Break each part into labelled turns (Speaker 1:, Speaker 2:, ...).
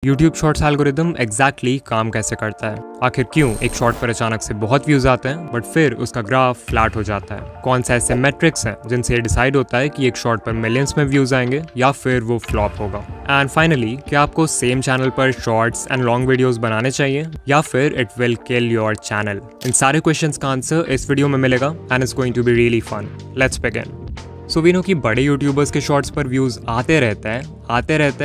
Speaker 1: YouTube shorts algorithm exactly काम कैसे करता है? आखिर क्यों एक शॉर्ट पर अचानक से बहुत व्यूज आते हैं बट फिर उसका ग्राफ फ्लैट हो जाता है? कौन से ऐसे मेट्रिक्स हैं जिनसे ये डिसाइड होता है कि एक शॉर्ट पर मिलियंस में व्यूज आएंगे या फिर वो फ्लॉप होगा? एंड फाइनली, क्या आपको सेम चैनल पर शॉर्ट्स एंड लॉन्ग वीडियोस बनाने चाहिए या फिर it will kill your channel? इन सारे क्वेश्चंस का आंसर इस वीडियो में मिलेगा and it's going to be really fun. Let's begin. So we know कि बड़े यूट्यूबर्स के शॉर्ट्स पर व्यूज आते रहते हैं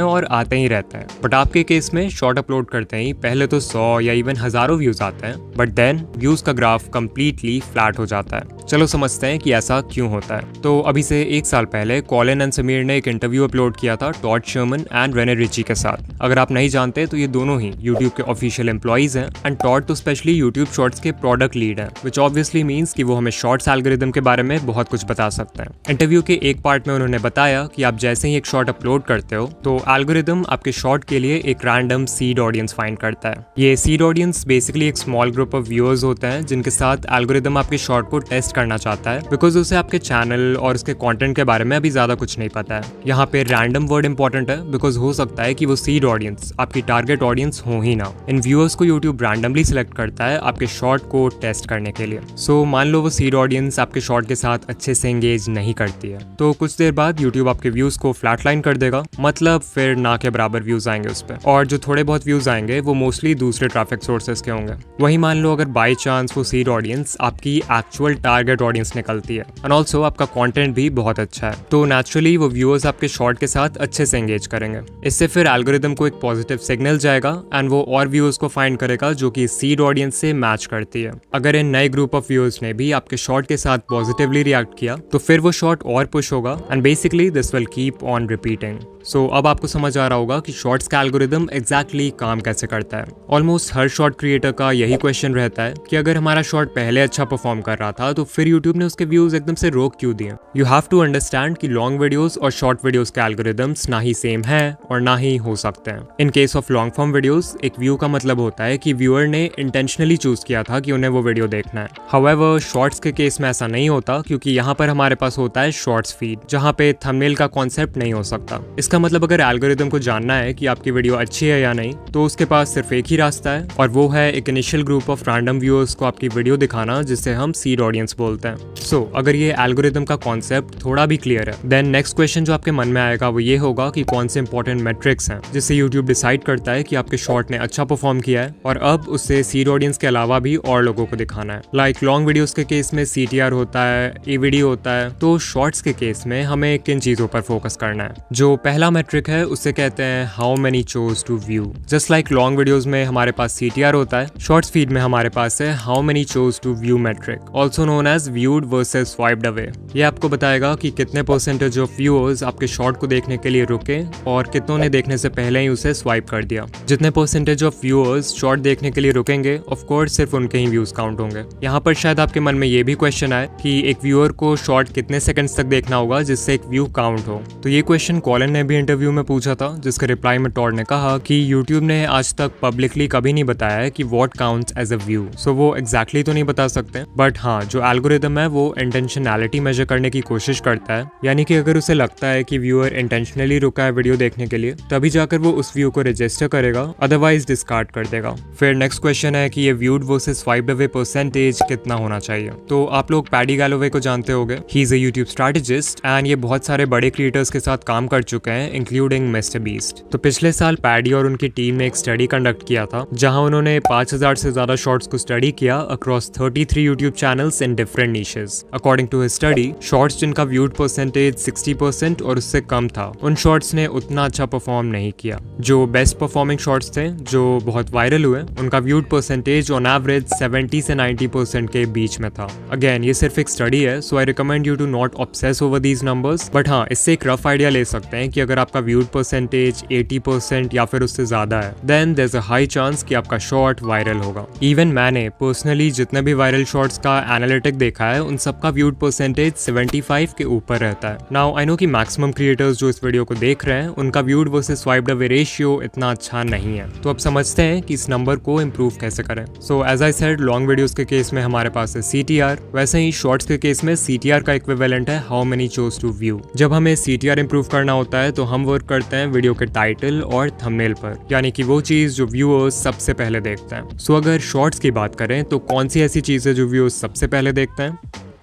Speaker 1: और आते ही रहते हैं। बट आपके केस में शॉर्ट अपलोड करते ही पहले तो 100 या इवन हजारों व्यूज आते हैं, बट देन व्यूज का ग्राफ कंप्लीटली फ्लैट हो जाता है। चलो समझते हैं कि ऐसा क्यों होता है। तो अभी से 1 साल पहले कॉलिन एंड समीर ने एक इंटरव्यू अपलोड किया था Todd Sherman and Renee Richie के साथ। अगर आप नहीं जानते तो ये दोनों ही यूट्यूब के ऑफिशियल एम्प्लॉइज हैं एंड टॉड तो स्पेशली यूट्यूब शॉर्ट्स के प्रोडक्ट लीड हैं, विच ऑब्वियसली मीन्स कि वो हमें शॉर्ट्स एल्गोरिदम के बारे में बहुत कुछ बता सकते हैं। इंटरव्यू के एक पार्ट में उन्होंने बताया कि आप जैसे ही एक शॉर्ट अपलोड करते हो तो एल्गोरिदम आपके शॉर्ट के लिए एक रैंडम सीड ऑडियंस फाइंड करता है। ये सीड ऑडियंस बेसिकली एक स्मॉल ग्रुप ऑफ व्यूअर्स होते हैं जिनके साथ एल्गोरिदम आपके शॉर्ट को टेस्ट करना चाहता है, बिकॉज उसे आपके चैनल और उसके कंटेंट के बारे में अभी ज्यादा कुछ नहीं पता है। यहाँ पे रैंडम वर्ड इंपॉर्टेंट है बिकॉज हो सकता है कि वो सीड ऑडियंस आपकी टारगेट ऑडियंस हो ही ना। इन व्यूअर्स को यूट्यूब रैंडमली सिलेक्ट करता है आपके शॉर्ट को टेस्ट करने के लिए। सो मान लो वो सीड ऑडियंस आपके शॉर्ट के साथ अच्छे से एंगेज नहीं करती है तो कुछ देर बाद यूट्यूब आपके व्यूज को फ्लैटलाइन कर देगा, मतलब फिर ना के बराबर व्यूज आएंगे उस पर। और जो थोड़े बहुत व्यूज आएंगे वो मोस्टली दूसरे ट्रैफिक सोर्सेस के होंगे। वही मान लो अगर बाय चांस वो सीड ऑडियंस आपकी एक्चुअल टारगेट ऑडियंस निकलती है एंड ऑल्सो आपका कंटेंट भी बहुत अच्छा है, तो नेचुरली वो व्यूअर्स आपके शॉर्ट के साथ अच्छे से एंगेज करेंगे। इससे फिर एल्गोरिदम को एक पॉजिटिव सिग्नल जाएगा एंड वो और व्यूअर्स को फाइंड करेगा जो कि सीड ऑडियंस से मैच करती है। अगर इन नए ग्रुप ऑफ व्यूअर्स ने भी आपके शॉर्ट के साथ पॉजिटिवली रिएक्ट किया तो फिर वो शॉर्ट और पुश होगा and basically this will keep on repeating. So अब आपको समझ आ रहा होगा कि शॉर्ट्स का एल्गोरिदम एग्जैक्टली काम कैसे करता है। ऑलमोस्ट हर शॉर्ट क्रिएटर का यही क्वेश्चन रहता है कि अगर हमारा शॉर्ट पहले अच्छा परफॉर्म कर रहा था तो फिर यूट्यूब ने उसके व्यूज एकदम से रोक क्यों दिए? यू हैव टू अंडरस्टैंड कि लॉन्ग वीडियोस और शॉर्ट वीडियोस के एल्गोरिदम्स ना ही सेम है और ना ही हो सकते हैं। In case of long form videos, एक व्यू का मतलब होता है कि व्यूअर ने इंटेंशनली चूज किया था कि उन्हें वो वीडियो देखना है। हाउएवर शॉर्ट्स के केस में ऐसा नहीं होता, क्योंकि यहाँ पर हमारे पास होता है शॉर्ट्स फीड, जहाँ पे थंबनेल का कॉन्सेप्ट नहीं हो सकता। इसका मतलब अगर एल्गोरिदम को जानना है कि आपकी वीडियो अच्छी है या नहीं तो उसके पास सिर्फ एक ही रास्ता है, और वो है एक initial group of random viewers को आपकी वीडियो दिखाना, जिसे हम सीड ऑडियंस बोलते हैं। सो अगर ये एल्गोरिदम का कॉन्सेप्ट थोड़ा भी क्लियर है, देन नेक्स्ट क्वेश्चन जो आपके मन में आएगा वो ये होगा कि कौन से इंपॉर्टेंट मेट्रिक्स हैं जिससे यूट्यूब डिसाइड करता है कि आपके शॉर्ट ने अच्छा परफॉर्म किया है और अब उससे सीड ऑडियंस के अलावा भी और लोगों को दिखाना है। लाइक लॉन्ग वीडियोस के केस में CTR होता है, AVD होता है, तो शॉर्ट्स के केस में हमें किन चीजों पर फोकस करना है? जो पहला मेट्रिक है उसे कहते हैं how many chose to view. Just like long videos में हमारे पास CTR होता है, शॉर्ट्स फीड में हमारे पास है how many chose to view metric, also known as viewed versus swiped away. ये आपको बताएगा कि कितने परसेंटेज ऑफ व्यूअर्स आपके शॉर्ट को देखने के लिए रुके और कितनों ने देखने से पहले ही उसे स्वाइप कर दिया। जितने परसेंटेज ऑफ व्यूअर्स शॉर्ट देखने के लिए रुकेंगे, ऑफ कोर्स सिर्फ उनके ही व्यूज काउंट होंगे। यहाँ पर शायद आपके मन में ये भी क्वेश्चन आए कि एक व्यूअर को शॉर्ट कितने सेकंड्स तक देखना होगा जिससे एक व्यू काउंट हो। तो ये क्वेश्चन कॉलिन ने भी इंटरव्यू में पूछा था, जिसके रिप्लाई में टॉड ने कहा कि यूट्यूब ने आज तक पब्लिकली कभी नहीं बताया है कि what counts as a view. So वो एग्जैक्टली तो नहीं बता सकते, बट हाँ, जो एल्गोरिदम है वो इंटेंशनैलिटी मेजर करने की कोशिश करता है। यानी कि अगर उसे लगता है कि व्यूअर इंटेंशनली रुका है वीडियो देखने के लिए, तभी जाकर वो उस व्यू को रजिस्टर करेगा, अदरवाइज डिस्कार्ड कर देगा। फिर नेक्स्ट क्वेश्चन है कि ये viewed versus swiped away percentage कितना होना चाहिए। तो आप लोग पैडी गैलोवे को जानते होंगे, he is a YouTube strategist and ये बहुत सारे बड़े क्रिएटर्स के साथ काम कर चुके हैं, इंक्लूडिंग मिस्टर बीस्ट। तो पिछले साल पैडी और उनकी टीम ने एक स्टडी कंडक्ट किया था, जहां उन्होंने 5000 से ज्यादा शॉर्ट्स को स्टडी किया across 33 YouTube channels in different niches. According to his study, shorts जिनका व्यूड परसेंटेज 60% और उससे कम था, उन शॉर्ट्स ने उतना अच्छा परफॉर्म नहीं किया। जो बेस्ट परफॉर्मिंग शॉर्ट्स थे, जो बहुत वायरल हुए, उनका व्यूड परसेंटेज ऑन एवरेज 70 से 90% के बीच में था। अगेन ये सिर्फ एक स्टडी है, so I recommend you to not obsess over these numbers, but हाँ, इससे एक रफ आइडिया ले सकते हैं कि अगर आपका व्यूड परसेंटेज 80% या फिर उससे ज्यादा है, then there is a high chance कि आपका शॉर्ट वायरल होगा। इवन मैंने पर्सनली जितने भी वायरल शॉर्ट्स का एनालिटिक देखा है, उन सबका व्यूड परसेंटेज 75 के ऊपर रहता है। नाउ आई नो कि मैक्सिमम क्रिएटर्स जो इस वीडियो को देख रहे हैं, उनका viewed versus swiped away ratio इतना अच्छा नहीं है, तो अब समझते हैं कि इस नंबर को इंप्रूव कैसे करें। So as I said, long videos के केस में हमारे पास है CTR, वैसे ही शॉर्ट्स के केस में CTR का इक्विवेलेंट है how many chose to view. जब हमें CTR इंप्रूव करना होता है तो हम वर्क करते हैं वीडियो के टाइटल और थंबनेल पर, यानी कि वो चीज़ जो व्यूअर्स सबसे पहले देखते हैं। सो अगर शॉर्ट्स की बात करें तो कौन सी ऐसी चीज़ है जो व्यूअर्स सबसे पहले देखते हैं?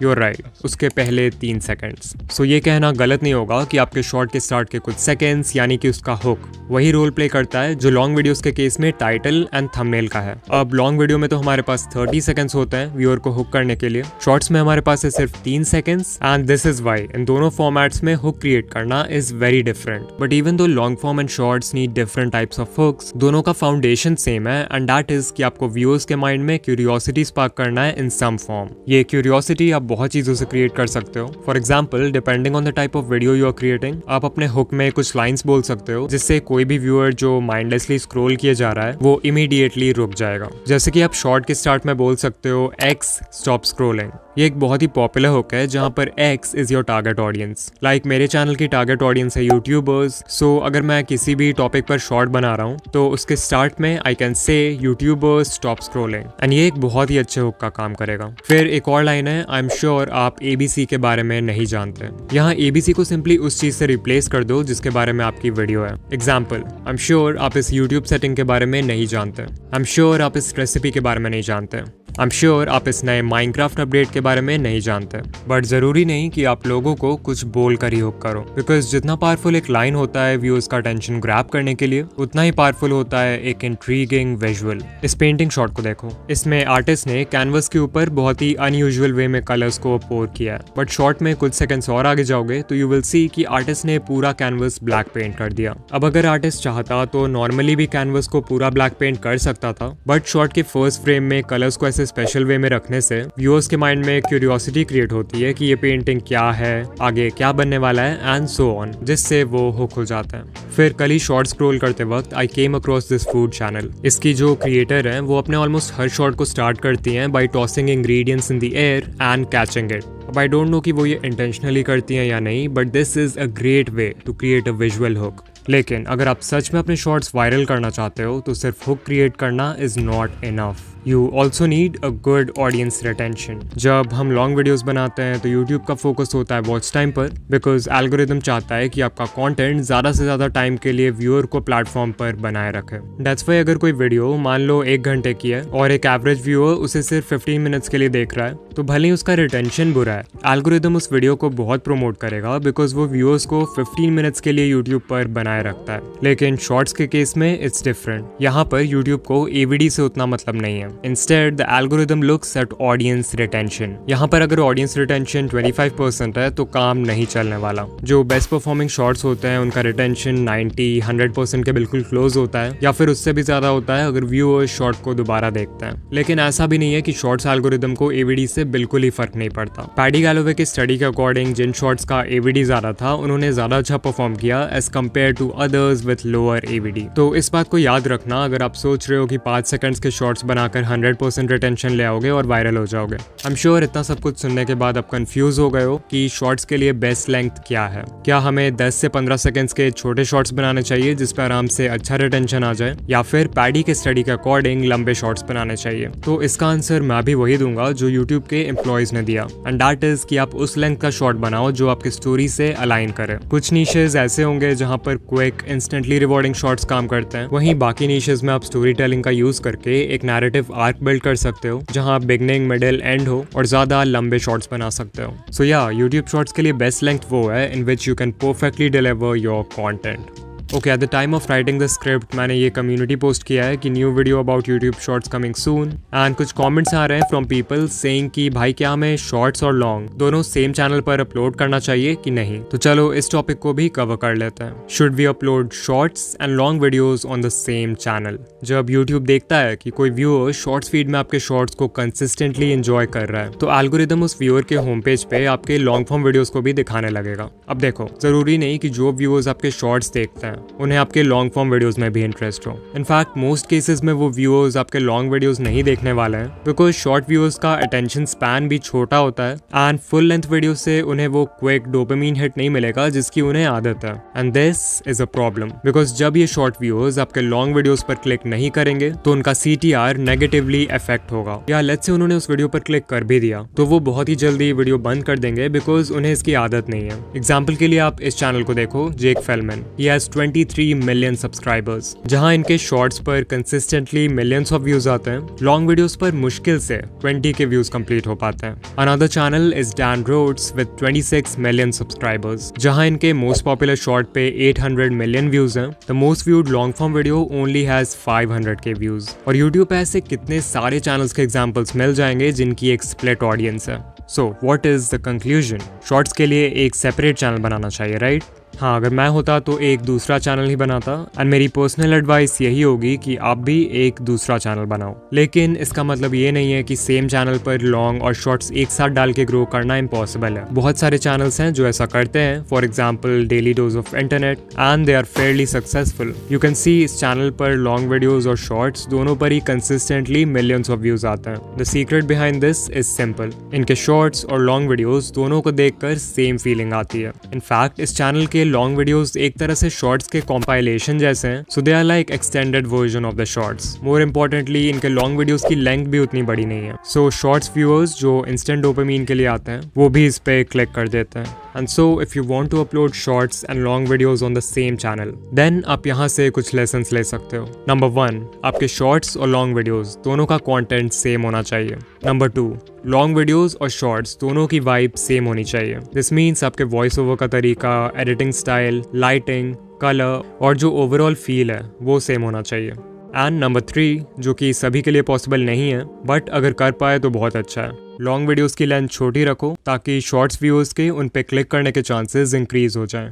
Speaker 1: You're right, उसके पहले 3 सेकंड्स। सो ये कहना गलत नहीं होगा कि आपके शॉर्ट के स्टार्ट के कुछ सेकंड्स यानी कि उसका हुक वही रोल प्ले करता है जो लॉन्ग वीडियोस के केस में टाइटल एंड थंबनेल का है। अब लॉन्ग वीडियो में तो हमारे पास 30 सेकंड्स होते हैं व्यूअर को हुक करने के लिए, शॉर्ट्स में हमारे पास है सिर्फ 3 seconds and this is why इन दोनों फॉर्मेट्स में हुक क्रिएट करना is very different. But even though long form and shorts need different types of hooks, दोनों का फाउंडेशन सेम है एंड दैट इज कि आपको व्यूअर्स के माइंड में क्यूरियोसिटी स्पार्क करना है इन सम फॉर्म। ये क्यूरियोसिटी आप बहुत चीजों से क्रिएट कर सकते हो। For example, depending on the type of video you are creating, आप अपने हुक में कुछ लाइंस बोल सकते हो जिससे कोई भी व्यूअर जो माइंडलेसली स्क्रॉल किए जा रहा है वो इमीडिएटली रुक जाएगा। जैसे कि आप शॉर्ट के स्टार्ट में बोल सकते हो एक्स स्टॉप स्क्रॉलिंग। ये एक बहुत ही पॉपुलर हुक है जहां पर X is your target audience. Like मेरे चैनल की टारगेट ऑडियंस है यूट्यूबर्स, सो अगर मैं किसी भी टॉपिक पर शॉर्ट बना रहा हूं तो उसके स्टार्ट में I can say YouTubers stop scrolling and ये एक बहुत ही अच्छे हुक का काम करेगा। फिर एक और लाइन है, आई एम श्योर आप ABC के बारे में नहीं जानते। यहाँ ABC को सिंपली उस चीज से रिप्लेस कर दो जिसके बारे में आपकी वीडियो है। एग्जाम्पल, आई एम श्योर आप इस यूट्यूब सेटिंग के बारे में नहीं जानते। आई एम श्योर आप इस रेसिपी के बारे में नहीं जानते। आई एम श्योर आप इस नए माइनक्राफ्ट अपडेट के बारे में नहीं जानते। बट जरूरी नहीं कि आप लोगों को कुछ बोल कर ही हुक करो, बिकॉज जितना पावरफुल एक लाइन होता है व्यूअर्स का अटेंशन ग्रैब करने के लिए, उतना ही पावरफुल होता है एक इंट्रीगिंग विजुअल। इस पेंटिंग शॉट को देखो, इसमें आर्टिस्ट ने कैनवस के ऊपर बहुत ही अनयूजुअल वे में कलर्स को पोर किया है। बट शॉट में कुछ सेकंड्स और आगे जाओगे तो यू विल सी कि आर्टिस्ट ने पूरा कैनवस ब्लैक पेंट कर दिया। अब अगर आर्टिस्ट चाहता तो नॉर्मली भी कैनवस को पूरा ब्लैक पेंट कर सकता था, बट शॉट के फर्स्ट फ्रेम में कलर्स को ऐसे स्पेशल वे में रखने से व्यूअर्स के माइंड में क्यूरियोसिटी क्रिएट होती है कि ये पेंटिंग क्या है, आगे क्या बनने वाला है एंड सो ऑन, जिससे वो हुक हो जाता है। फिर कल ही शॉर्ट स्क्रॉल करते वक्त I came across this food channel. इसकी जो क्रिएटर है वो अपने ऑलमोस्ट हर शॉट को स्टार्ट करती हैं by tossing ingredients in the air and catching it. अब आई डोंट नो कि वो ये इंटेंशनली करती हैं या नहीं, but this is a great way to create a visual hook. लेकिन अगर आप सच में अपने शॉर्ट्स वायरल करना चाहते हो तो सिर्फ हुक क्रिएट करना is not enough. You also need a good audience retention. जब हम लॉन्ग वीडियोस बनाते हैं तो यूट्यूब का फोकस होता है वॉच टाइम पर, बिकॉज एल्गोरिदम चाहता है कि आपका कंटेंट ज़्यादा से ज़्यादा टाइम के लिए व्यूअर को प्लेटफॉर्म पर बनाए रखे। दैट्स वाई अगर कोई वीडियो मान लो 1 घंटे की है और एक एवरेज व्यूअर उसे सिर्फ 15 मिनट्स के लिए देख रहा है, तो भले ही उसका रिटेंशन बुरा है, एल्गोरिदम उस वीडियो को बहुत प्रमोट करेगा बिकॉज वो व्यूअर्स को 15 मिनट्स के लिए यूट्यूब पर बनाए रखता है। लेकिन शॉर्ट्स के केस में इट्स डिफरेंट। यहाँ पर यूट्यूब को AVD से उतना मतलब नहीं है। Instead the algorithm looks at audience retention. यहाँ पर अगर ऑडियंस रिटेंशन 25% है तो काम नहीं चलने वाला। जो बेस्ट परफॉर्मिंग शॉर्ट्स होते हैं उनका रिटेंशन 90-100% के बिल्कुल क्लोज होता है, या फिर उससे भी ज्यादा होता है अगर व्यूअर्स शॉर्ट को दोबारा देखते हैं। लेकिन ऐसा भी नहीं है कि शॉर्ट्स एल्गोरिदम को AVD से बिल्कुल ही फर्क नहीं पड़ता। पैडी गैलोवे की स्टडी के अकॉर्डिंग जिन शॉर्ट्स का AVD ज्यादा था उन्होंने ज्यादा अच्छा परफॉर्म किया as compare to others with lower AVD। तो इस बात को याद रखना अगर आप सोच रहे हो कि 5 सेकंड्स के शॉर्ट्स बनाकर 100% रिटेंशन ले आओगे और वायरल हो जाओगे। आई एम श्योर इतना सब कुछ सुनने के बाद आप कंफ्यूज हो गए हो कि शॉर्ट्स के लिए बेस्ट लेंथ क्या है। क्या हमें 10 से 15 सेकंड्स के छोटे शॉर्ट्स बनाने चाहिए जिस पर आराम से अच्छा रिटेंशन आ जाए, या फिर पैडी के स्टडी के अकॉर्डिंग लंबे शॉर्ट्स बनाने चाहिए? तो इसका आंसर मैं भी वही दूंगा जो यूट्यूब के एम्प्लॉयज ने दिया, एंड दैट इज कि आप उस लेंथ का शॉर्ट बनाओ जो आपकी स्टोरी से अलाइन करे। कुछ नीशेस ऐसे होंगे जहां पर क्विक इंस्टेंटली रिवॉर्डिंग शॉर्ट्स काम करते हैं, वहीं बाकी नीशेस में आप स्टोरी टेलिंग का यूज करके एक नैरेटिव आर्क बिल्ड कर सकते हो जहां बिगनिंग, मिडिल, एंड हो और ज्यादा लंबे शॉर्ट्स बना सकते हो। सो या यूट्यूब शॉर्ट्स के लिए बेस्ट लेंथ वो है in which you can perfectly deliver your content. Okay, at the time of writing the script मैंने ये कम्युनिटी पोस्ट किया है कि new video about YouTube shorts coming soon, and कुछ कमेंट्स आ रहे हैं फ्रॉम पीपल सेइंग कि भाई क्या हमें शॉर्ट्स और लॉन्ग दोनों सेम चैनल पर अपलोड करना चाहिए कि नहीं। तो चलो इस टॉपिक को भी कवर कर लेते हैं। Should we upload shorts and long videos on the same channel? जब यूट्यूब देखता है कि कोई व्यूअर शॉर्ट्स फीड में आपके शॉर्ट्स को कंसिस्टेंटली एंजॉय कर रहा है, तो एल्गोरिदम उस व्यूअर के होम पेज पे आपके लॉन्ग फॉर्म वीडियोस को भी दिखाने लगेगा। अब देखो, जरूरी नहीं कि जो व्यूअर्स आपके शॉर्ट्स देखते हैं हैं उन्हें आपके लॉन्ग फॉर्म वीडियोस में भी इंटरेस्ट हो। इनफैक्ट मोस्ट केसेस में वो व्यूअर्स आपके लॉन्ग वीडियोस नहीं देखने वाले हैं बिकॉज शॉर्ट व्यूअर्स का अटेंशन स्पैन भी छोटा होता है एंड फुल लेंथ वीडियो से उन्हें वो क्विक डोपामिन हिट नहीं मिलेगा जिसकी उन्हें आदत है। And this is a problem because जब ये शॉर्ट व्यूअर्स आपके लॉन्ग वीडियोस पर क्लिक नहीं करेंगे तो उनका CTR नेगेटिवली अफेक्ट होगा। या लेट्स से उन्होंने उस वीडियो पर क्लिक कर भी दिया तो वो बहुत ही जल्दी वीडियो बंद कर देंगे बिकॉज उन्हें इसकी आदत नहीं है। एग्जाम्पल के लिए आप इस चैनल को देखो, Jake Fellman, he has 23 million subscribers, जहां इनके शॉर्ट्स पर कंसिस्टेंटली मिलियंस ऑफ व्यूज आते हैं, लॉन्ग वीडियोस पर मुश्किल से 20 के व्यूज कंप्लीट हो पाते हैं। Another channel is Dan Rhodes with 26 million subscribers, जहां इनके मोस्ट पॉपुलर शॉर्ट पे 800 मिलियन व्यूज हैं। The most viewed long form video only has 500 K views. और यूट्यूब पे ऐसे कितने सारे चैनल्स के एग्जांपल्स मिल जाएंगे जिनकी एक स्प्लिट ऑडियंस है। So what is the conclusion? Shorts के लिए एक सेपरेट चैनल बनाना चाहिए, राइट? हाँ, अगर मैं होता तो एक दूसरा चैनल ही बनाता एंड मेरी पर्सनल एडवाइस यही होगी कि आप भी एक दूसरा चैनल बनाओ। लेकिन इसका मतलब ये नहीं है कि सेम चैनल पर लॉन्ग और शॉर्ट्स एक साथ डाल के ग्रो करना इम्पॉसिबल है। बहुत सारे चैनल्स हैं जो ऐसा करते हैं, for example Daily Dose of Internet, and they are fairly successful. You can see इस चैनल पर लॉन्ग वीडियोज और शॉर्ट्स दोनों पर ही कंसिस्टेंटली मिलियंस ऑफ व्यूज आते हैं। The secret behind this is simple, इनके शॉर्ट्स और लॉन्ग वीडियोज दोनों को देखकर सेम फीलिंग आती है। इनफैक्ट इस चैनल के लॉन्ग वीडियोस एक तरह से शॉर्ट्स के कॉम्पाइलेशन जैसे हैं, so they are like extended version of the shorts. More importantly इनके लॉन्ग वीडियोस की लेंथ भी उतनी बड़ी नहीं है, सो शॉर्ट्स व्यूअर्स जो इंस्टेंट डोपामिन के लिए आते हैं वो भी इस पे क्लिक कर देते हैं। And so if you want to upload shorts and long videos on the same channel, then आप यहाँ से कुछ लेसन्स ले सकते हो। नंबर 1, आपके शॉर्ट्स और लॉन्ग वीडियोस दोनों का कंटेंट सेम होना चाहिए। नंबर 2, लॉन्ग वीडियोस और शॉर्ट्स दोनों की वाइब सेम होनी चाहिए। दिस मीन्स आपके वॉइस ओवर का तरीका, एडिटिंग स्टाइल, लाइटिंग, कलर और जो ओवरऑल फील है वो सेम होना चाहिए। एंड नंबर 3, जो कि सभी के लिए पॉसिबल नहीं है बट अगर कर पाए तो बहुत अच्छा है, लॉन्ग वीडियोस की लेंथ छोटी रखो ताकि शॉर्ट्स व्यूअर्स के उन पे क्लिक करने के चांसेस इंक्रीज हो जाएं।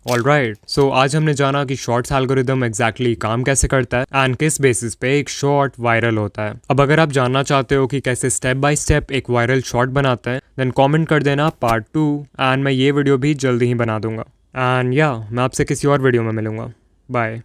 Speaker 1: ऑलराइट, सो आज हमने जाना कि शॉर्ट्स एल्गोरिदम एग्जैक्टली काम कैसे करता है एंड किस बेसिस पे एक शॉर्ट वायरल होता है। अब अगर आप जानना चाहते हो कि कैसे स्टेप बाय स्टेप एक वायरल शॉर्ट बनाते हैं, देन कमेंट कर देना पार्ट 2 एंड मैं ये वीडियो भी जल्दी ही बना दूंगा। एंड या मैं आपसे किसी और वीडियो में मिलूंगा। बाय।